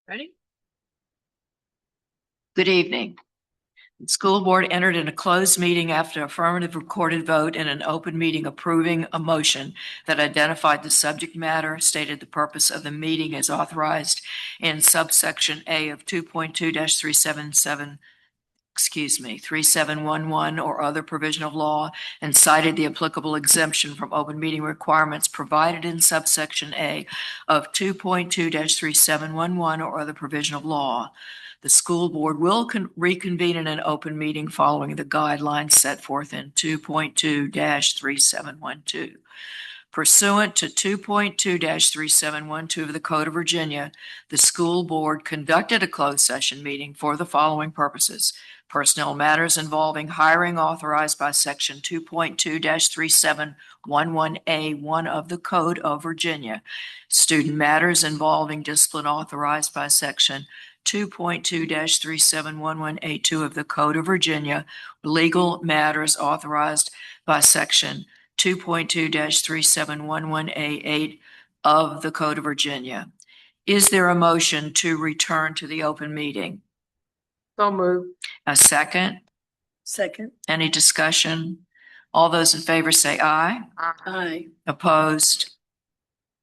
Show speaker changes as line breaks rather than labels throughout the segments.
Ready? Good evening. The school board entered in a closed meeting after affirmative recorded vote in an open meeting approving a motion that identified the subject matter, stated the purpose of the meeting as authorized in subsection A of 2.2-377, 3711 or other provision of law, and cited the applicable exemption from open meeting requirements provided in subsection A of 2.2-3711 or other provision of law. The school board will reconvene in an open meeting following the guidelines set forth in 2.2-3712. Pursuant to 2.2-3712 of the Code of Virginia, the school board conducted a closed session meeting for the following purposes: personnel matters involving hiring authorized by Section 2.2-3711A1 of the Code of Virginia, student matters involving discipline authorized by Section 2.2-3711A2 of the Code of Virginia, legal matters authorized by Section 2.2-3711A8 of the Code of Virginia. Is there a motion to return to the open meeting?
So moved.
A second?
Second.
Any discussion? All those in favor say aye.
Aye.
Opposed?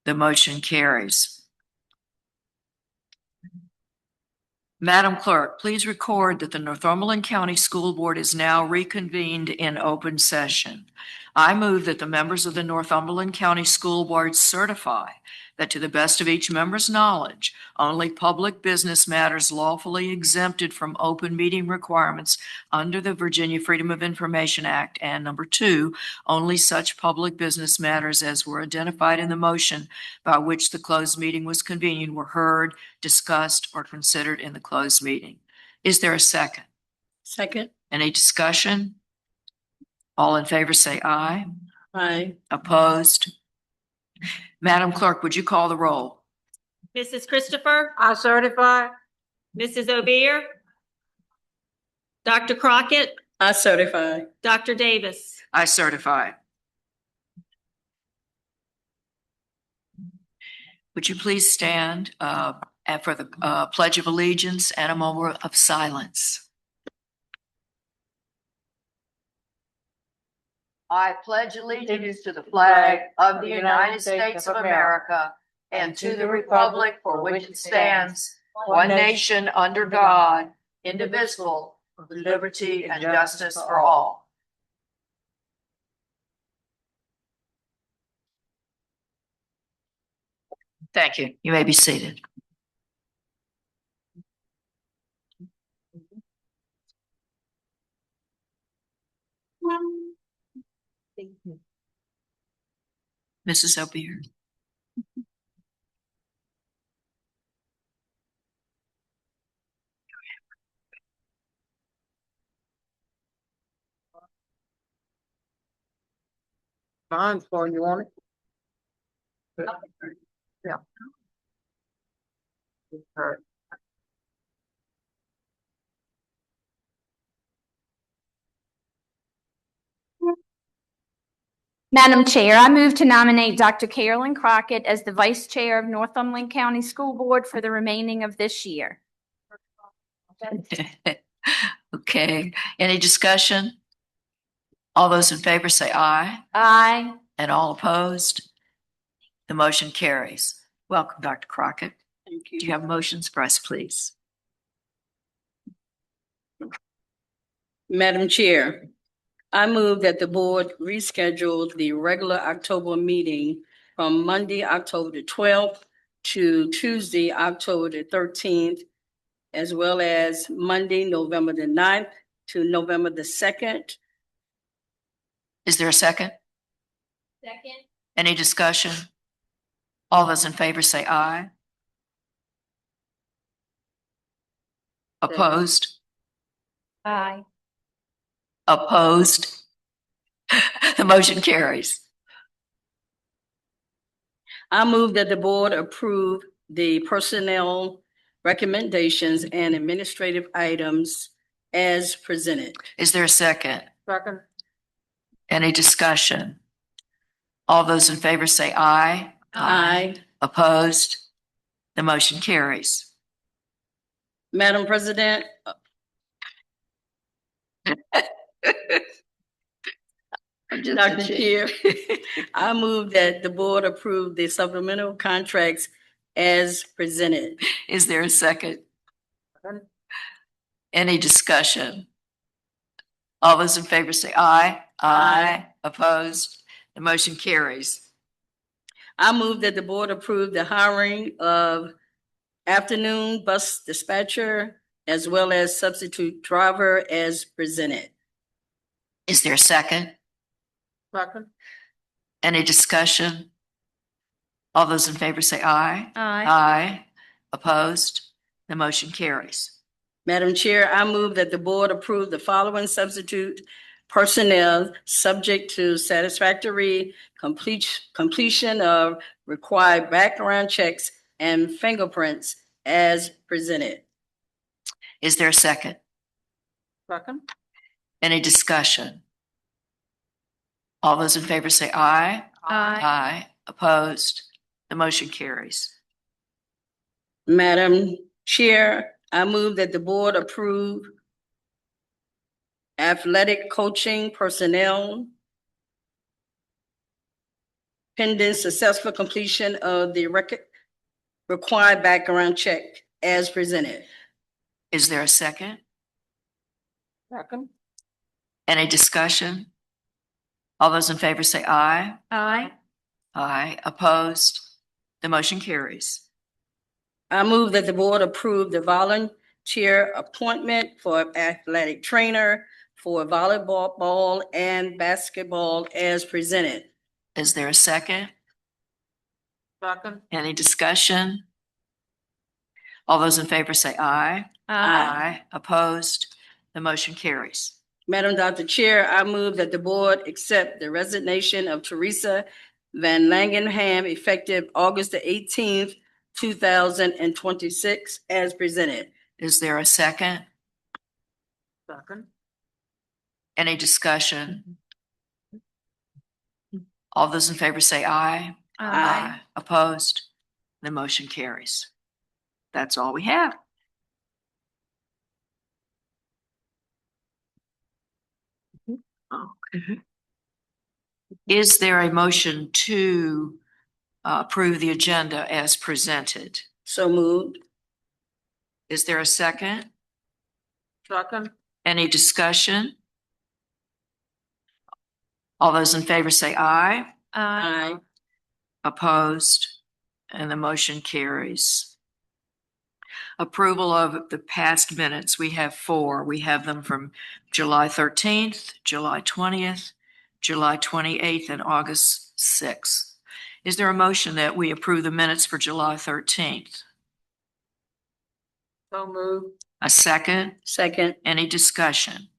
The motion carries. Madam Clerk, please record that the Northumberland County School Board is now reconvened in open session. I move that the members of the Northumberland County School Board certify that to the best of each member's knowledge, only public business matters lawfully exempted from open meeting requirements under the Virginia Freedom of Information Act, and number two, only such public business matters as were identified in the motion by which the closed meeting was convened were heard, discussed, or considered in the closed meeting. Is there a second?
Second.
Any discussion? All in favor say aye.
Aye.
Opposed? Madam Clerk, would you call the roll?
Mrs. Christopher,
I certify.
Mrs. Obeer, Dr. Crockett,
I certify.
Dr. Davis.
I certify. Would you please stand for the Pledge of Allegiance and a moment of silence? I pledge allegiance to the flag of the United States of America and to the republic for which it stands, one nation under God, indivisible, with liberty and justice for all. Thank you. You may be seated. Mrs. Obeer.
Mine's for you, want it?
Yeah.
Madam Chair, I move to nominate Dr. Carolyn Crockett as the Vice Chair of Northumberland County School Board for the remaining of this year.
Okay. Any discussion? All those in favor say aye.
Aye.
And all opposed? The motion carries. Welcome, Dr. Crockett.
Thank you.
Do you have motions for us, please?
Madam Chair, I move that the board reschedule the regular October meeting from Monday, October the 12th to Tuesday, October the 13th, as well as Monday, November the 9th to November the 2nd.
Is there a second?
Second.
Any discussion? All those in favor say aye. Opposed?
Aye.
Opposed? The motion carries.
I move that the board approve the personnel recommendations and administrative items as presented.
Is there a second?
Second.
Any discussion? All those in favor say aye.
Aye.
Opposed? The motion carries.
Madam President, Dr. Chair, I move that the board approve the supplemental contracts as presented.
Is there a second? Any discussion? All those in favor say aye.
Aye.
Opposed? The motion carries.
I move that the board approve the hiring of afternoon bus dispatcher as well as substitute driver as presented.
Is there a second?
Second.
Any discussion? All those in favor say aye. Aye. Opposed? The motion carries.
Madam Chair, I move that the board approve the following substitute personnel subject to satisfactory completion of required background checks and fingerprints as presented.
Is there a second?
Second.
Any discussion? All those in favor say aye. Aye. Opposed? The motion carries.
Madam Chair, I move that the board approve athletic coaching personnel pending successful completion of the required background check as presented.
Is there a second?
Second.
Any discussion? All those in favor say aye.
Aye.
Aye. Opposed? The motion carries.
I move that the board approve the volunteer appointment for athletic trainer for volleyball and basketball as presented.
Is there a second?
Second.
Any discussion? All those in favor say aye.
Aye.
Opposed? The motion carries.
Madam Dr. Chair, I move that the board accept the resignation of Teresa Van Langenham effective August the 18th, 2026 as presented.
Is there a second?
Second.
Any discussion? All those in favor say aye.
Aye.
Opposed? The motion carries. That's all we have. Okay. Is there a motion to approve the agenda as presented?
So moved.
Is there a second?
Second.
Any discussion? All those in favor say aye.
Aye.
Opposed? And the motion carries. Approval of the past minutes. We have 4. We have them from July 13th, July 20th, July 28th, and August 6th. Is there a motion that we approve the minutes for July 13th?
So moved.
A second?
Second.
Any discussion?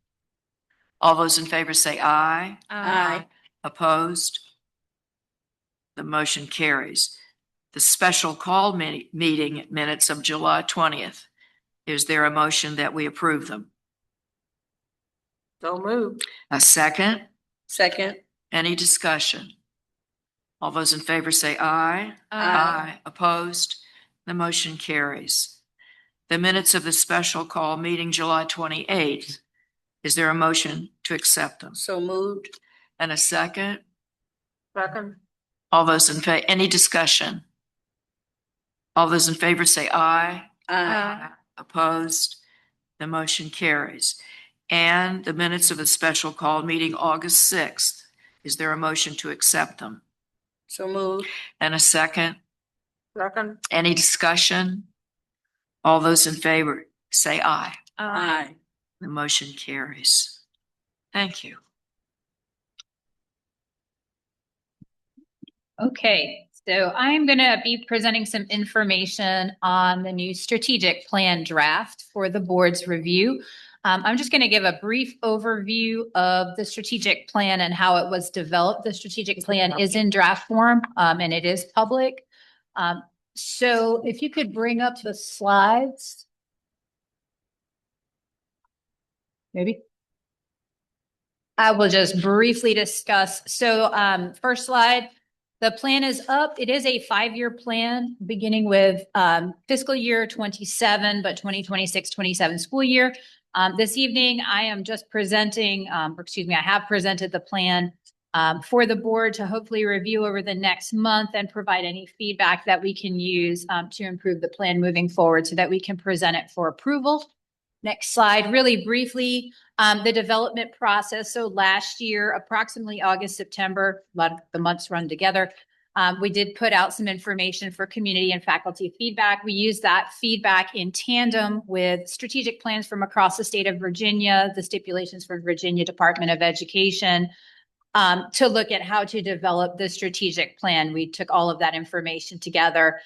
All those in favor say aye.
Aye.
Opposed? The motion carries. The special call meeting minutes of July 20th. Is there a motion that we approve them?
So moved.
A second?
Second.
Any discussion? All those in favor say aye.
Aye.
Opposed? The motion carries. The minutes of the special call meeting July 28th. Is there a motion to accept them?
So moved.
And a second?
Second.
All those in favor, any discussion? All those in favor say aye.
Aye.
Opposed? The motion carries. And the minutes of the special call meeting August 6th. Is there a motion to accept them?
So moved.
And a second?
Second.
Any discussion? All those in favor say aye.
Aye.
The motion carries. Thank you.
Okay, so I'm going to be presenting some information on the new strategic plan draft for the board's review. I'm just going to give a brief overview of the strategic plan and how it was developed. The strategic plan is in draft form, and it is public. So if you could bring up the slides. Maybe. I will just briefly discuss. So first slide. The plan is up. It is a 5-year plan, beginning with fiscal year 27, but 2026-27 school year. This evening, I am just presenting, I have presented the plan for the board to hopefully review over the next month and provide any feedback that we can use to improve the plan moving forward so that we can present it for approval. Next slide, really briefly, the development process. So last year, approximately August, September, a lot of the months run together. We did put out some information for community and faculty feedback. We used that feedback in tandem with strategic plans from across the state of Virginia, the stipulations for Virginia Department of Education, to look at how to develop the strategic plan. We took all of that information together.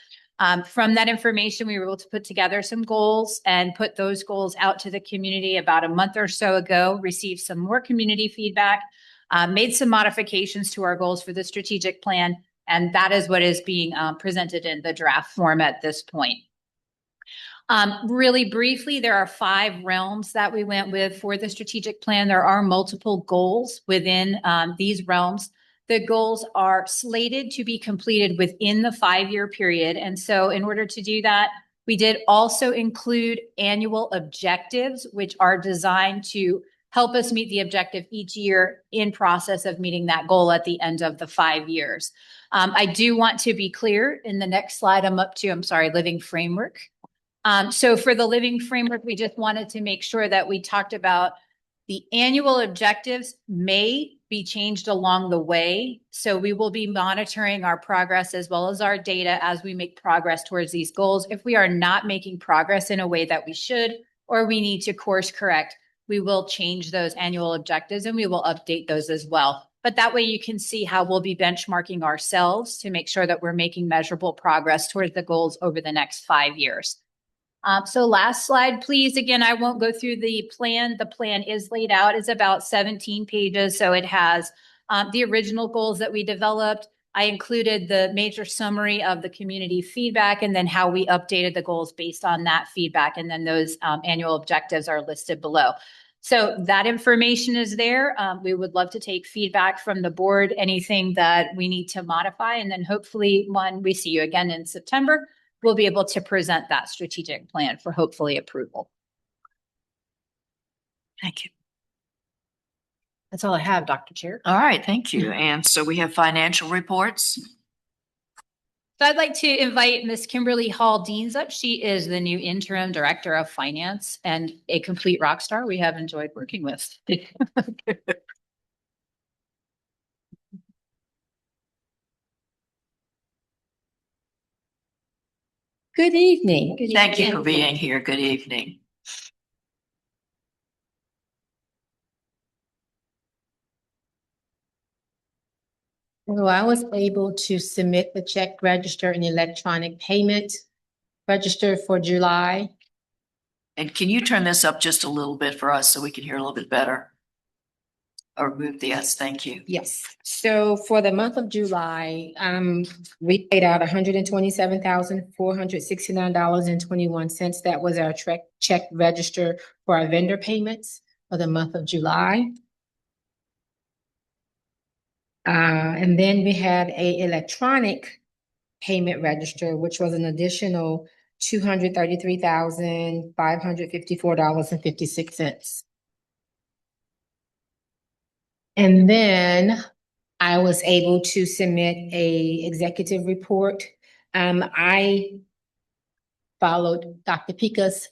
From that information, we were able to put together some goals and put those goals out to the community about a month or so ago, received some more community feedback, made some modifications to our goals for the strategic plan, and that is what is being presented in the draft form at this point. Really briefly, there are 5 realms that we went with for the strategic plan. There are multiple goals within these realms. The goals are slated to be completed within the 5-year period. And so in order to do that, we did also include annual objectives, which are designed to help us meet the objective each year in process of meeting that goal at the end of the 5 years. I do want to be clear in the next slide living framework. So for the living framework, we just wanted to make sure that we talked about the annual objectives may be changed along the way. So we will be monitoring our progress as well as our data as we make progress towards these goals. If we are not making progress in a way that we should, or we need to course correct, we will change those annual objectives and we will update those as well. But that way you can see how we'll be benchmarking ourselves to make sure that we're making measurable progress towards the goals over the next 5 years. So last slide, please. Again, I won't go through the plan. The plan is laid out. It's about 17 pages. So it has the original goals that we developed. I included the major summary of the community feedback and then how we updated the goals based on that feedback. And then those annual objectives are listed below. So that information is there. We would love to take feedback from the board, anything that we need to modify. And then hopefully when we see you again in September, we'll be able to present that strategic plan for hopefully approval.
Thank you.
That's all I have, Dr. Chair.
All right, thank you. And so we have financial reports.
So I'd like to invite Ms. Kimberly Hall Deans up. She is the new interim director of finance and a complete rock star we have enjoyed working with.
Good evening.
Thank you for being here. Good evening.
So I was able to submit the check register and electronic payment register for July.
And can you turn this up just a little bit for us so we can hear a little bit better? Or move the yes, thank you.
Yes. So for the month of July, we paid out $127,469.21. That was our check register for our vendor payments for the month of July. And then we had a electronic payment register, which was an additional $233,554.56. And then I was able to submit a executive report. I followed Dr. Pika's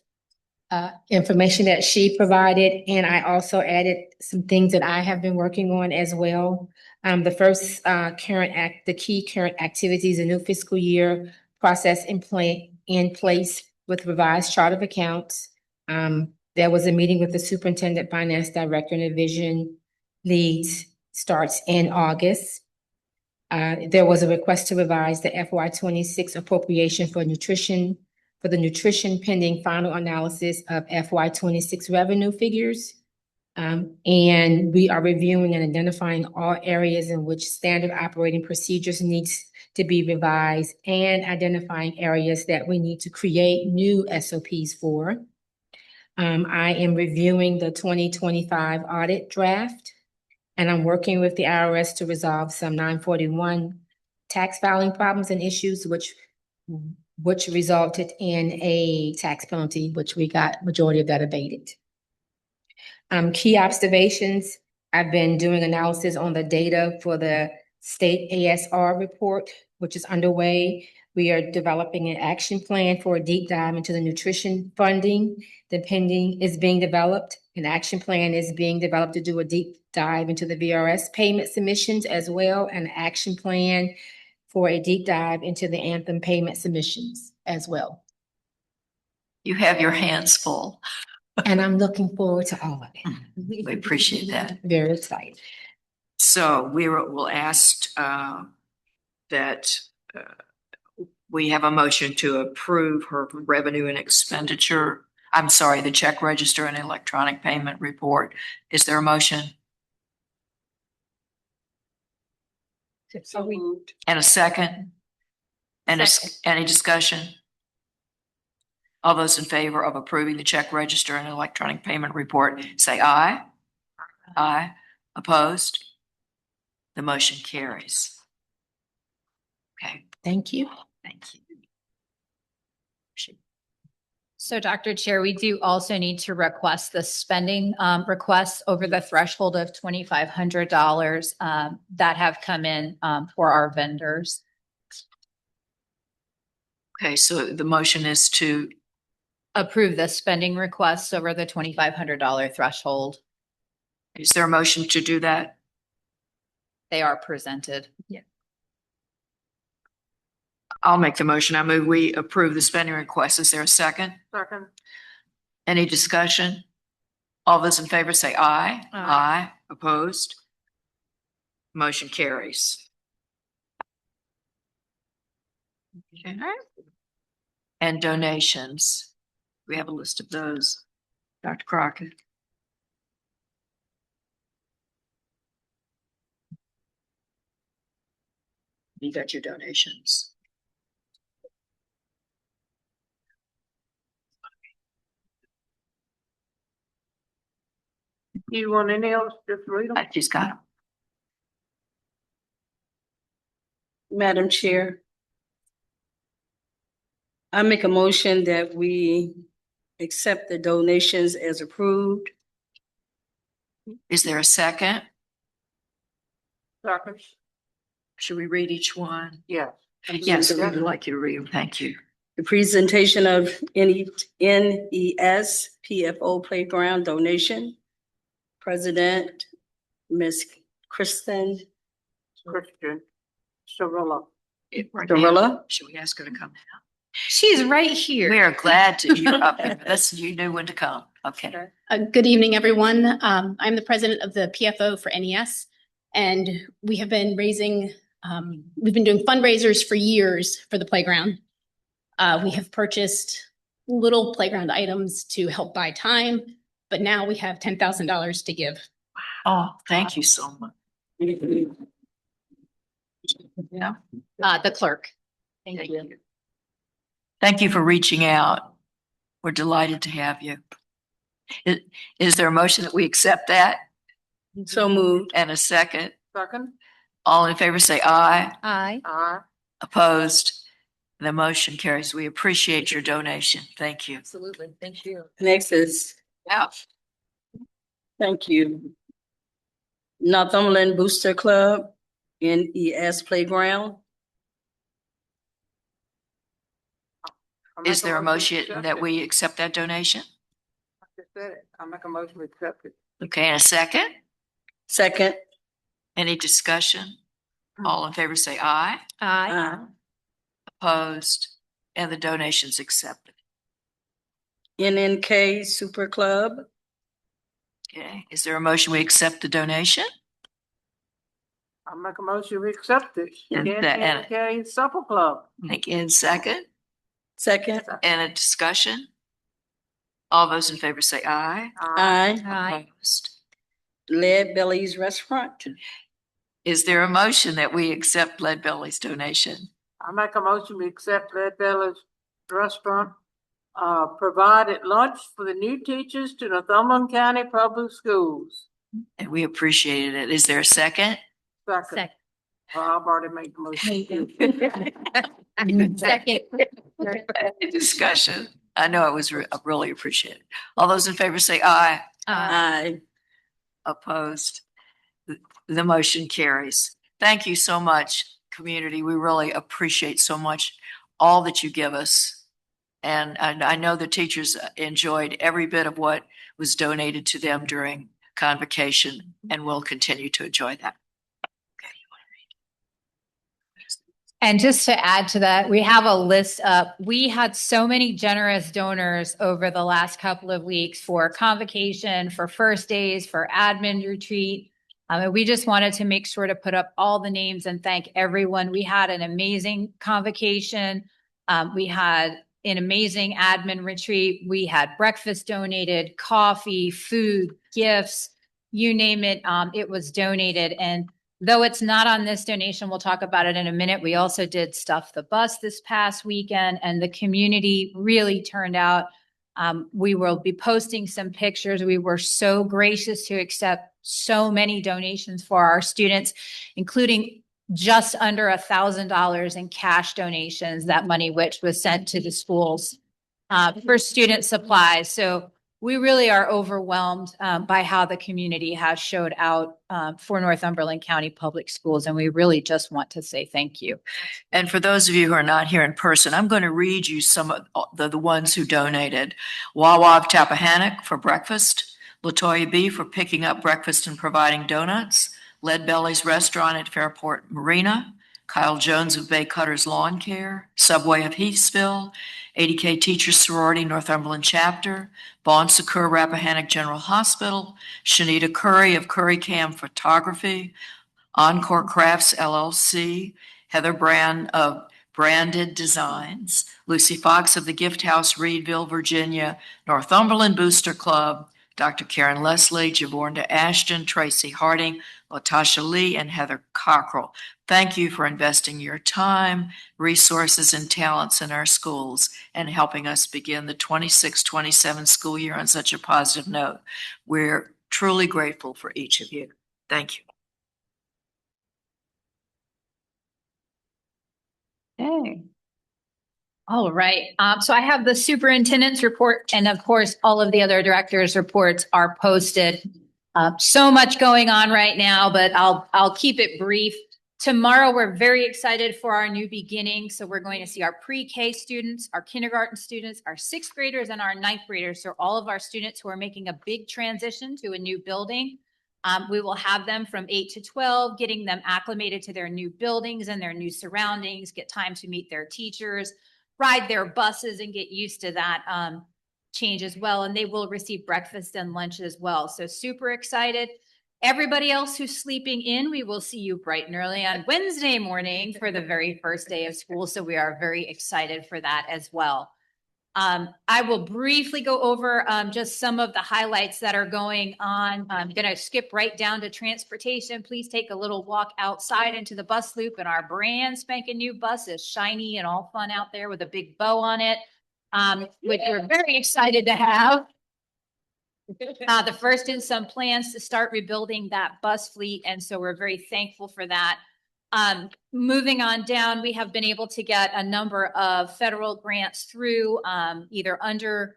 information that she provided, and I also added some things that I have been working on as well. The first the key current activities, a new fiscal year process in place with revised chart of accounts. There was a meeting with the superintendent, finance director, and division leads starts in August. There was a request to revise the FY26 appropriation for nutrition, for the nutrition pending final analysis of FY26 revenue figures. And we are reviewing and identifying all areas in which standard operating procedures needs to be revised and identifying areas that we need to create new SOPs for. I am reviewing the 2025 audit draft, and I'm working with the IRS to resolve some 941 tax filing problems and issues, which resulted in a tax penalty, which we got majority of that abated. Key observations, I've been doing analysis on the data for the state ASR report, which is underway. We are developing an action plan for a deep dive into the nutrition funding. The pending is being developed. An action plan is being developed to do a deep dive into the VRS payment submissions as well, and an action plan for a deep dive into the Anthem payment submissions as well.
You have your hands full.
And I'm looking forward to all of it.
We appreciate that.
Very excited.
So we'll ask that we have a motion to approve her revenue and expenditure. I'm sorry, the check register and electronic payment report. Is there a motion?
So moved.
And a second? And any discussion? All those in favor of approving the check register and electronic payment report, say aye. Aye. Opposed? The motion carries. Okay,
Thank you.
thank you.
So Dr. Chair, we do also need to request the spending requests over the threshold of $2,500 that have come in for our vendors.
Okay, so the motion is to,
Approve the spending requests over the $2,500 threshold.
is there a motion to do that?
They are presented.
I'll make the motion. I move we approve the spending request. Is there a second?
Second.
Any discussion? All those in favor say aye. Aye. Opposed? Motion carries. Okay. And donations. We have a list of those. Dr. Crockett. You got your donations.
You want any else? Just read them.
She's got them.
Madam Chair, I make a motion that we accept the donations as approved.
Is there a second?
Second.
Should we read each one?
Yeah.
Yes, I'd like you to read them. Thank you.
The presentation of NES PFO Playground donation. President, Ms. Kristen Sorella. Sorella?
Should we ask her to come now?
She's right here.
We are glad to, you're up here. That's, you knew when to come. Okay.
Good evening, everyone. I'm the president of the PFO for NES, and we have been raising, we've been doing fundraisers for years for the playground. We have purchased little playground items to help buy time, but now we have $10,000 to give.
Oh, thank you so much. Yeah.
The clerk.
Thank you. Thank you for reaching out. We're delighted to have you. Is there a motion that we accept that?
So moved.
And a second?
Second.
All in favor say aye.
Aye.
Aye.
Opposed? The motion carries. We appreciate your donation. Thank you.
Absolutely. Thank you. Next is,
Yeah.
thank you. Northumberland Booster Club, NES Playground.
Is there a motion that we accept that donation?
I make a motion to accept it.
Okay, and a second?
Second.
Any discussion? All in favor say aye.
Aye.
Opposed? And the donation's accepted.
NNK Super Club.
Okay, is there a motion we accept the donation?
I make a motion we accept it.
And that-
NNK Supper Club.
Again, second?
Second.
And a discussion? All those in favor say aye.
Aye.
Aye.
Opposed?
Lead Belly's Restaurant.
Is there a motion that we accept Lead Belly's donation?
I make a motion we accept Lead Belly's Restaurant. Provided lunch for the new teachers to Northumberland County Public Schools.
And we appreciated it. Is there a second?
Second.
Second.
Well, I've already made the motion.
Second.
Discussion. I know it was really appreciated. All those in favor say aye.
Aye.
Opposed? The motion carries. Thank you so much, community. We really appreciate so much all that you give us. And I know the teachers enjoyed every bit of what was donated to them during convocation and will continue to enjoy that.
And just to add to that, we have a list up. We had so many generous donors over the last couple of weeks for convocation, for first days, for admin retreat. And we just wanted to make sure to put up all the names and thank everyone. We had an amazing convocation. We had an amazing admin retreat. We had breakfast donated, coffee, food, gifts, you name it. It was donated. And though it's not on this donation, we'll talk about it in a minute. We also did Stuff the Bus this past weekend, and the community really turned out. We will be posting some pictures. We were so gracious to accept so many donations for our students, including just under $1,000 in cash donations, that money which was sent to the schools for student supplies. So we really are overwhelmed by how the community has showed out for Northumberland County Public Schools, and we really just want to say thank you.
And for those of you who are not here in person, I'm going to read you some of the ones who donated. Wawa of Tappahannock for breakfast, Latoya B for picking up breakfast and providing donuts, Lead Belly's Restaurant at Fairport Marina, Kyle Jones of Bay Cutters Lawn Care, Subway of Heathsville, 80K Teachers Sorority Northumberland Chapter, Bon Secours Rappahannock General Hospital, Shanita Curry of Curry Cam Photography, Encore Crafts LLC, Heather Brand of Branded Designs, Lucy Fox of the Gift House Reedville, Virginia, Northumberland Booster Club, Dr. Karen Leslie, Javornda Ashton, Tracy Harding, Latasha Lee, and Heather Cockrell. Thank you for investing your time, resources, and talents in our schools and helping us begin the 26-27 school year on such a positive note. We're truly grateful for each of you. Thank you.
Okay. All right. So I have the superintendent's report, and of course, all of the other directors' reports are posted. So much going on right now, but I'll keep it brief. Tomorrow, we're very excited for our new beginning. So we're going to see our pre-K students, our kindergarten students, our sixth graders, and our ninth graders. So all of our students who are making a big transition to a new building. We will have them from 8 to 12, getting them acclimated to their new buildings and their new surroundings, get time to meet their teachers, ride their buses, and get used to that change as well. And they will receive breakfast and lunch as well. So super excited. Everybody else who's sleeping in, we will see you bright and early on Wednesday morning for the very first day of school. So we are very excited for that as well. I will briefly go over just some of the highlights that are going on. I'm going to skip right down to transportation. Please take a little walk outside into the bus loop, and our brand spanking new bus is shiny and all fun out there with a big bow on it, which we're very excited to have. The first in some plans to start rebuilding that bus fleet, and so we're very thankful for that. Moving on down, we have been able to get a number of federal grants through either under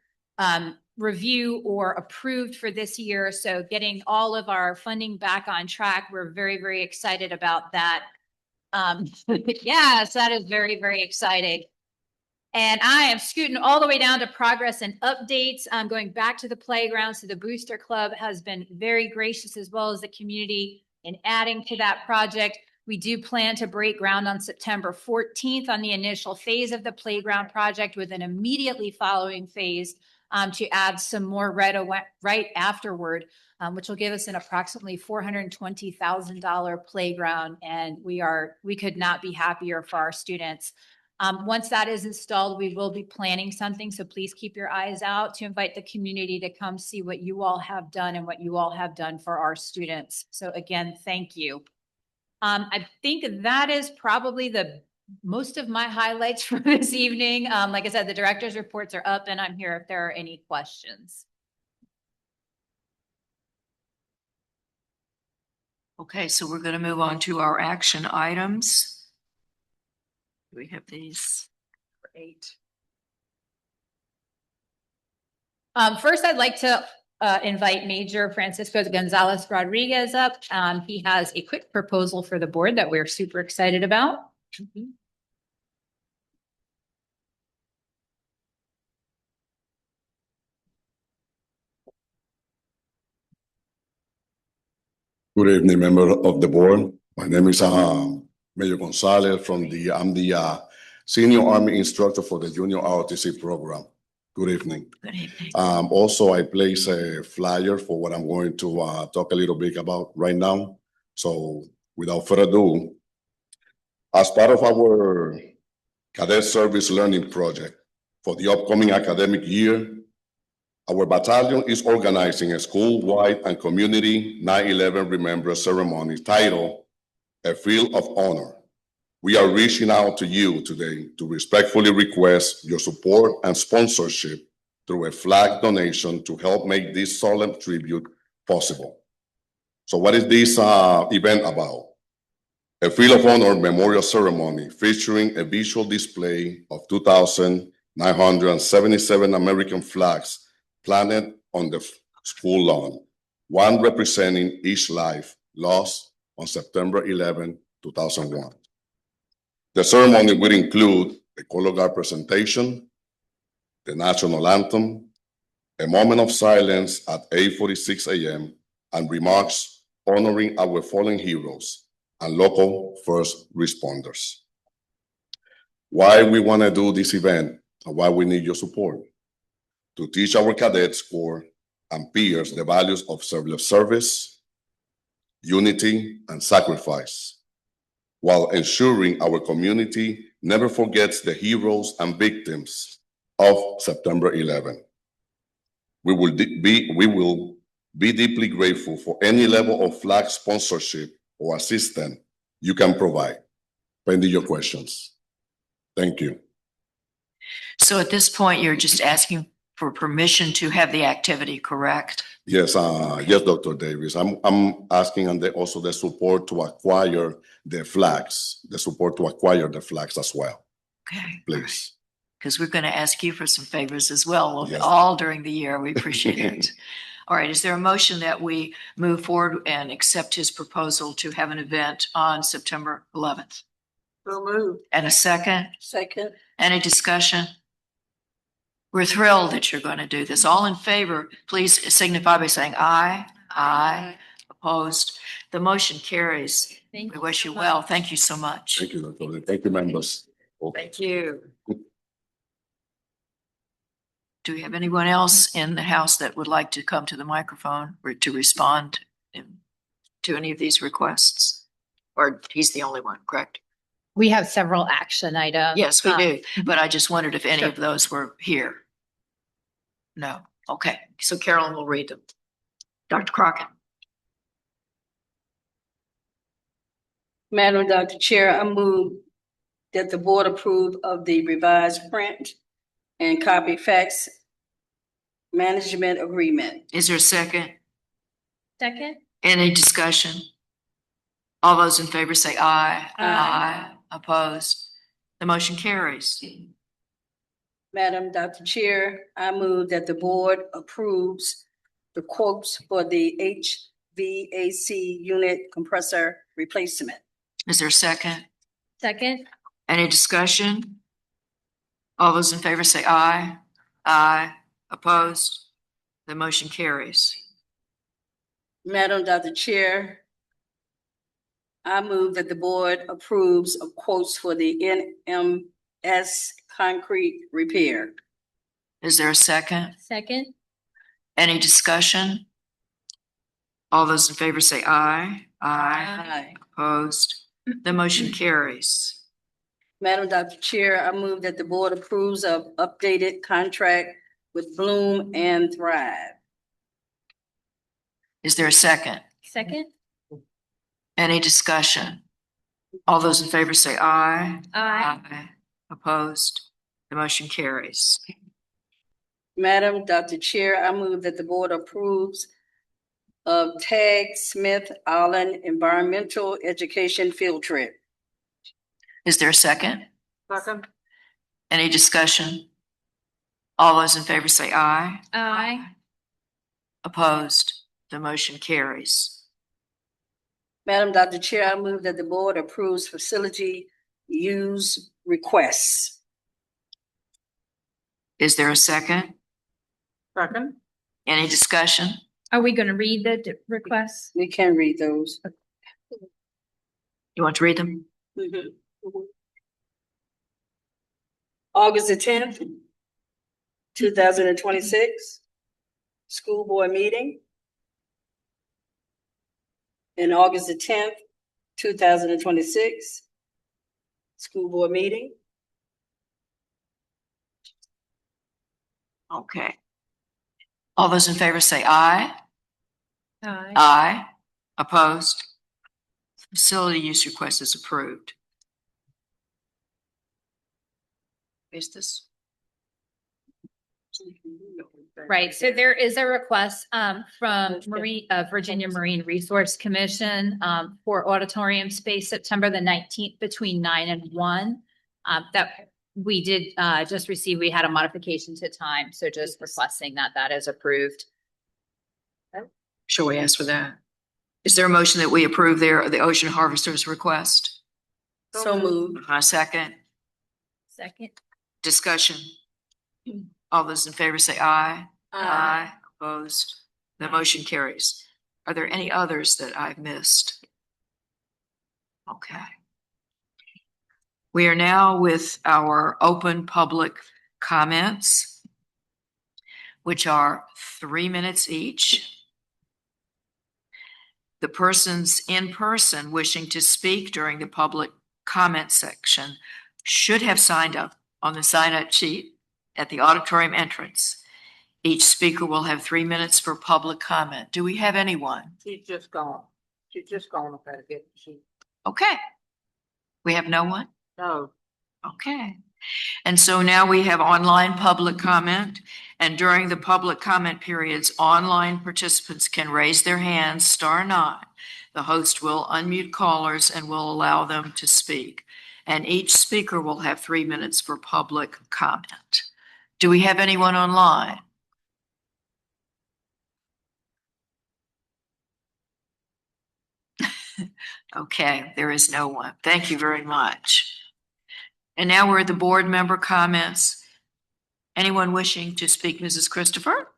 review or approved for this year. So getting all of our funding back on track, we're very, very excited about that. Yes, that is very, very exciting. And I am scooting all the way down to progress and updates. I'm going back to the playground. So the Booster Club has been very gracious, as well as the community, in adding to that project. We do plan to break ground on September 14th on the initial phase of the playground project, with an immediately following phase to add some more right afterward, which will give us an approximately $420,000 playground. And we could not be happier for our students. Once that is installed, we will be planning something. So please keep your eyes out to invite the community to come see what you all have done and what you all have done for our students. So again, thank you. I think that is probably the most of my highlights for this evening. Like I said, the director's reports are up, and I'm here if there are any questions.
Okay, so we're going to move on to our action items. We have these for 8.
First, I'd like to invite Major Francisco Gonzalez Rodriguez up. He has a quick proposal for the board that we're super excited about.
Good evening, member of the board. My name is Major Gonzalez I'm the Senior Army Instructor for the Junior ROTC program. Good evening.
Good evening.
Also, I place a flyer for what I'm going to talk a little bit about right now. So without further ado, as part of our Cadet Service Learning Project for the upcoming academic year, our battalion is organizing a school-wide and community 9/11 Remembrance ceremony titled A Field of Honor. We are reaching out to you today to respectfully request your support and sponsorship through a flag donation to help make this solemn tribute possible. So what is this event about? A Field of Honor memorial ceremony featuring a visual display of 2,977 American flags planted on the school lawn, one representing each life lost on September 11, 2001. The ceremony will include a color guard presentation, the national anthem, a moment of silence at 8:46 a.m., and remarks honoring our fallen heroes and local first responders. Why we want to do this event and why we need your support? To teach our cadets, corps, and peers the values of selfless service, unity, and sacrifice, while ensuring our community never forgets the heroes and victims of September 11. We will be deeply grateful for any level of flag sponsorship or assistance you can provide. Pending your questions. Thank you.
So at this point, you're just asking for permission to have the activity, correct?
Yes, yes, Dr. Davis. I'm asking and also the support to acquire the flags, as well.
Okay.
Please.
Because we're going to ask you for some favors as well,
Yes.
all during the year. We appreciate it. All right, is there a motion that we move forward and accept his proposal to have an event on September 11th?
So moved.
And a second?
Second.
Any discussion? We're thrilled that you're going to do this. All in favor, please signify by saying aye. Aye. Opposed? The motion carries. We wish you well. Thank you so much.
Thank you, Dr. Thank you, members.
Thank you. Do we have anyone else in the house that would like to come to the microphone or to respond to any of these requests? Or he's the only one, correct?
We have several action items.
Yes, we do. But I just wondered if any
Sure.
of those were here. No. Okay. So Carolyn will read them. Dr. Crockett.
Madam Dr. Chair, I move that the board approve of the revised print and copy fax management agreement.
Is there a second?
Second?
Any discussion? All those in favor say aye.
Aye.
Opposed? The motion carries.
Madam Dr. Chair, I move that the board approves the quotes for the HVAC unit compressor replacement.
Is there a second?
Second?
Any discussion? All those in favor say aye. Aye. Opposed? The motion carries.
Madam Dr. Chair, I move that the board approves of quotes for the NMS concrete repair.
Is there a second?
Second?
Any discussion? All those in favor say aye.
Aye.
Opposed? The motion carries.
Madam Dr. Chair, I move that the board approves of updated contract with Bloom and Thrive.
Is there a second?
Second?
Any discussion? All those in favor say aye.
Aye.
Opposed? The motion carries.
Madam Dr. Chair, I move that the board approves of Tag Smith Island Environmental Education Field Trip.
Is there a second?
Second.
Any discussion? All those in favor say aye.
Aye.
Opposed? The motion carries.
Madam Dr. Chair, I move that the board approves facility use requests.
Is there a second?
Second.
Any discussion?
Are we going to read the requests?
We can read those.
You want to read them?
Mhm. August the 10th, 2026, school board meeting. And August the 10th, 2026, school board meeting.
Okay. All those in favor say aye.
Aye.
Aye. Opposed? Facility use request is approved. Is this?
Right, so there is a request from Virginia Marine Resource Commission for auditorium space September the 19th between 9 and 1. That we did just receive, we had a modification to time, so just requesting that that is approved.
Shall we ask for that? Is there a motion that we approve the Ocean Harvesters request?
So moved.
A second.
Second.
Discussion. All those in favor say aye. Aye. Opposed? The motion carries. Are there any others that I've missed? Okay. We are now with our open public comments, which are 3 minutes each. The persons in person wishing to speak during the public comment section should have signed up on the sign-up sheet at the auditorium entrance. Each speaker will have 3 minutes for public comment. Do we have anyone?
She's just gone. She's just gone up there to get the sheet.
Okay. We have no one?
No.
Okay. And so now we have online public comment. And during the public comment periods, online participants can raise their hands, *9. The host will unmute callers and will allow them to speak. And each speaker will have 3 minutes for public comment. Do we have anyone online? Okay, there is no one. Thank you very much. And now we're at the board member comments. Anyone wishing to speak, Mrs. Christopher?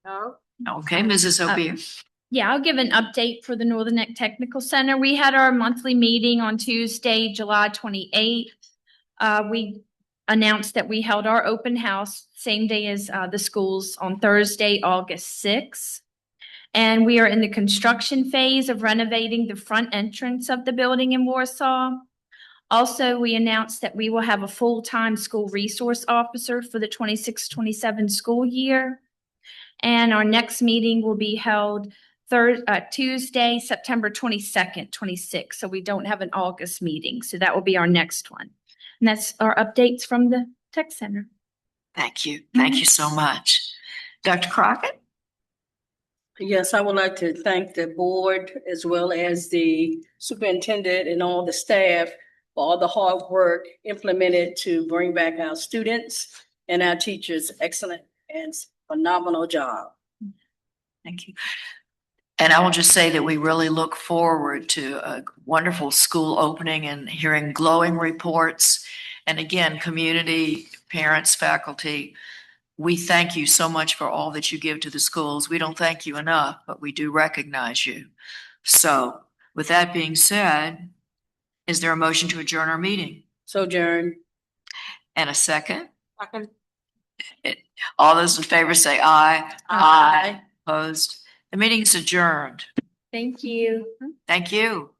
No.
Okay, Mrs. O'Beer.
Yeah, I'll give an update for the Northern Neck Technical Center. We had our monthly meeting on Tuesday, July 28th. We announced that we held our open house same day as the schools on Thursday, August 6th. And we are in the construction phase of renovating the front entrance of the building in Warsaw. Also, we announced that we will have a full-time school resource officer for the 26-27 school year. And our next meeting will be held Tuesday, September 22nd, 26. So we don't have an August meeting. So that will be our next one. And that's our updates from the Tech Center.
Thank you. Thank you so much. Dr. Crockett?
Yes, I would like to thank the board as well as the superintendent and all the staff for all the hard work implemented to bring back our students and our teachers. Excellent and phenomenal job.
Thank you. And I will just say that we really look forward to a wonderful school opening and hearing glowing reports. And again, community, parents, faculty, we thank you so much for all that you give to the schools. We don't thank you enough, but we do recognize you. So with that being said, is there a motion to adjourn our meeting?
So adjourn.
And a second?
Second.
All those in favor say aye.
Aye.
Opposed? The meeting's adjourned.
Thank you.
Thank you.